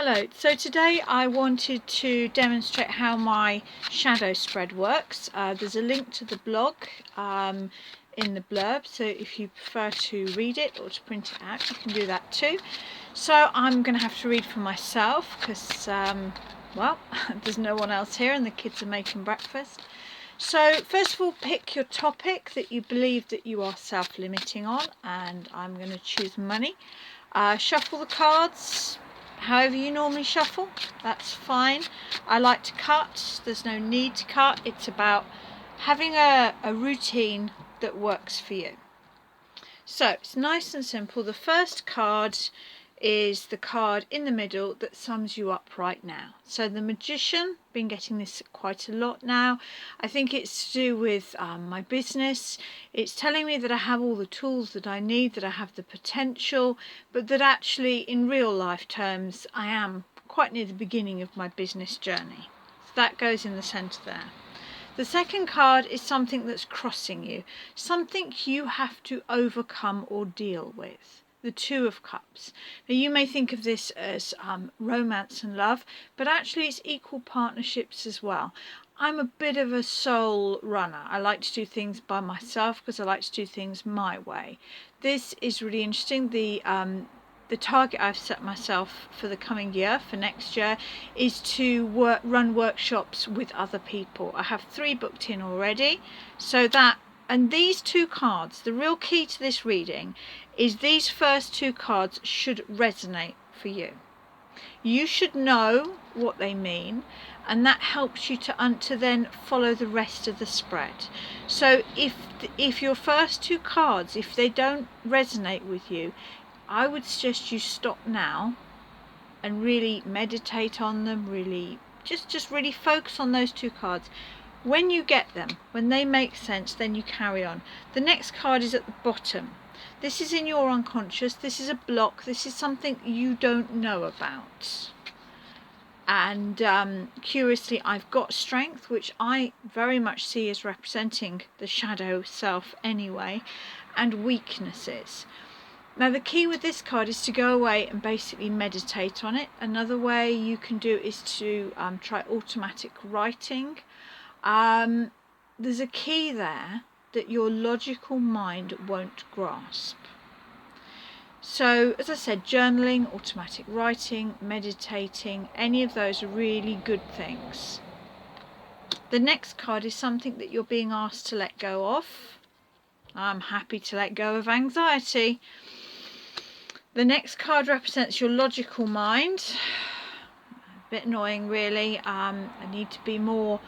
Hello, so today I wanted to demonstrate how my shadow spread works. There's a link to the blog in the blurb, so if you prefer to read it or to print it out, you can do that too. So I'm going to have to read for myself because, well, there's no one else here and the kids are making breakfast. So first of all, pick your topic that you believe that you are self-limiting on, and I'm going to choose money. Shuffle the cards however you normally shuffle, that's fine. I like to cut, there's no need to cut, it's about having a routine that works for you. So it's nice and simple. The first card is the card in the middle that sums you up right now. So the Magician, been getting this quite a lot now. I think it's to do with my business. It's telling me that I have all the tools that I need, that I have the potential, but that actually in real life terms I am quite near the beginning of my business journey. So that goes in the centre there. The second card is something that's crossing you, something you have to overcome or deal with. The Two of Cups. Now you may think of this as romance and love, but actually it's equal partnerships as well. I'm a bit of a soul runner. I like to do things by myself because I like to do things my way. This is really interesting. The target I've set myself for the coming year, for next year, is to run workshops with other people. I have 3 booked in already, so that, and these 2 cards, the real key to this reading is these first 2 cards should resonate for you. You should know what they mean, and that helps you to then follow the rest of the spread. So if your first 2 cards, if they don't resonate with you, I would suggest you stop now and really meditate on them, really just really focus on those 2 cards. When you get them, when they make sense, then you carry on. The next card is at the bottom. This is in your unconscious, this is a block, this is something you don't know about. And curiously, I've got strength, which I very much see as representing the shadow self anyway, and weaknesses. Now the key with this card is to go away and basically meditate on it. Another way you can do is to try automatic writing. There's a key there that your logical mind won't grasp. So as I said, journaling, automatic writing, meditating, any of those are really good things. The next card is something that you're being asked to let go of. I'm happy to let go of anxiety. The next card represents your logical mind. A bit annoying really. I need to be more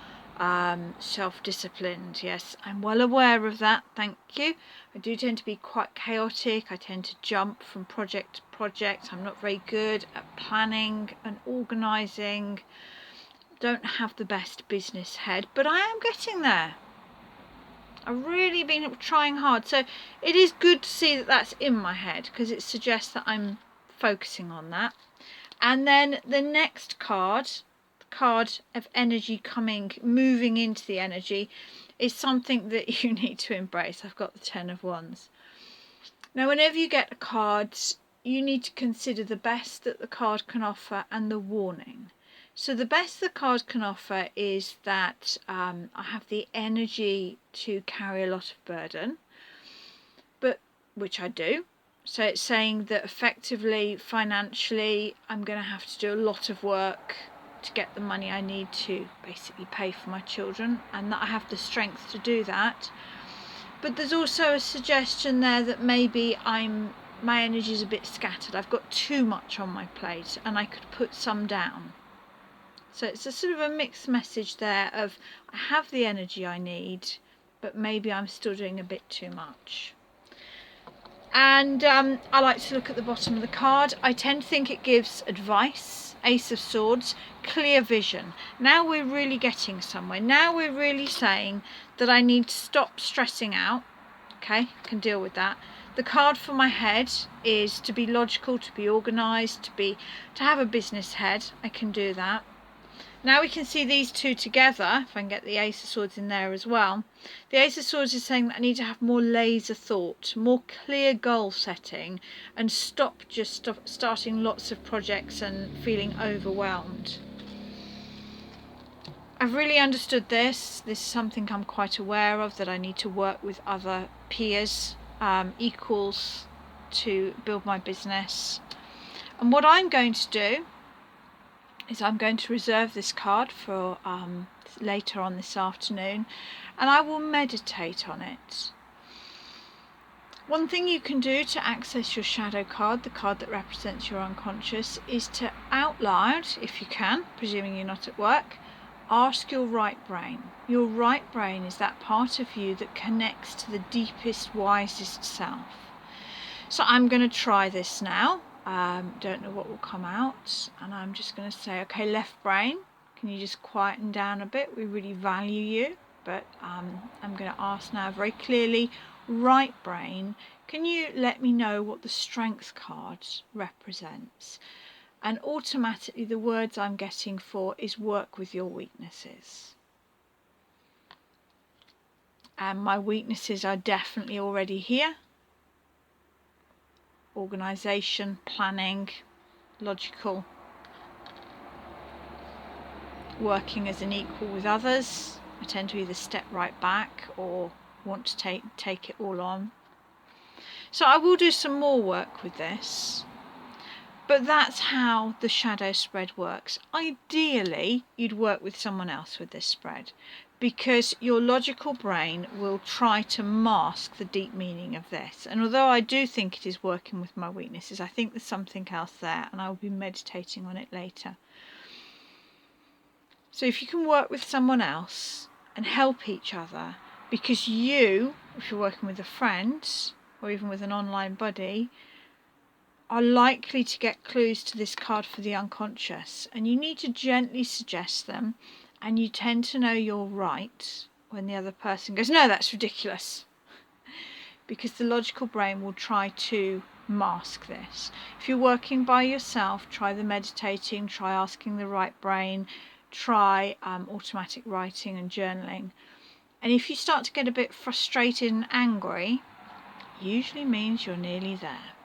self-disciplined. Yes, I'm well aware of that, thank you. I do tend to be quite chaotic. I tend to jump from project to project. I'm not very good at planning and organising. Don't have the best business head, but I am getting there. I've really been trying hard, so it is good to see that that's in my head because it suggests that I'm focusing on that. And then the next card, the card of energy moving into the energy, is something that you need to embrace. I've got the 10 of Wands. Now whenever you get a card, you need to consider the best that the card can offer and the warning. So the best the card can offer is that I have the energy to carry a lot of burden, but which I do. So it's saying that effectively, financially, I'm going to have to do a lot of work to get the money I need to basically pay for my children, and that I have the strength to do that. But there's also a suggestion there that maybe my energy is a bit scattered. I've got too much on my plate and I could put some down. So it's a sort of a mixed message there of I have the energy I need, but maybe I'm still doing a bit too much. And I like to look at the bottom of the card. I tend to think it gives advice. Ace of Swords, clear vision. Now we're really getting somewhere. Now we're really saying that I need to stop stressing out. Okay, can deal with that. The card for my head is to be logical, to be organised, to have a business head. I can do that. Now we can see these two together, if I can get the Ace of Swords in there as well. The Ace of Swords is saying that I need to have more laser thought, more clear goal setting, and stop starting lots of projects and feeling overwhelmed. I've really understood this. This is something I'm quite aware of, that I need to work with other peers, equals, to build my business. And what I'm going to do is I'm going to reserve this card for later on this afternoon, and I will meditate on it. One thing you can do to access your shadow card, the card that represents your unconscious, is to out loud, if you can, presuming you're not at work, ask your right brain. Your right brain is that part of you that connects to the deepest, wisest self. So I'm going to try this now. Don't know what will come out, and I'm just going to say, okay, left brain, can you just quieten down a bit? We really value you, but I'm going to ask now very clearly, right brain, can you let me know what the strength card represents? And automatically the words I'm getting for is work with your weaknesses. And my weaknesses are definitely already here. Organisation, planning, logical, working as an equal with others. I tend to either step right back or want to take it all on. So I will do some more work with this, but that's how the shadow spread works. Ideally, you'd work with someone else with this spread, because your logical brain will try to mask the deep meaning of this. And although I do think it is working with my weaknesses, I think there's something else there, and I will be meditating on it later. So if you can work with someone else and help each other, because you, if you're working with a friend or even with an online buddy, are likely to get clues to this card for the unconscious, and you need to gently suggest them, and you tend to know you're right when the other person goes, no, that's ridiculous, because the logical brain will try to mask this. If you're working by yourself, try the meditating, try asking the right brain, try automatic writing and journaling. And if you start to get a bit frustrated and angry, usually means you're nearly there.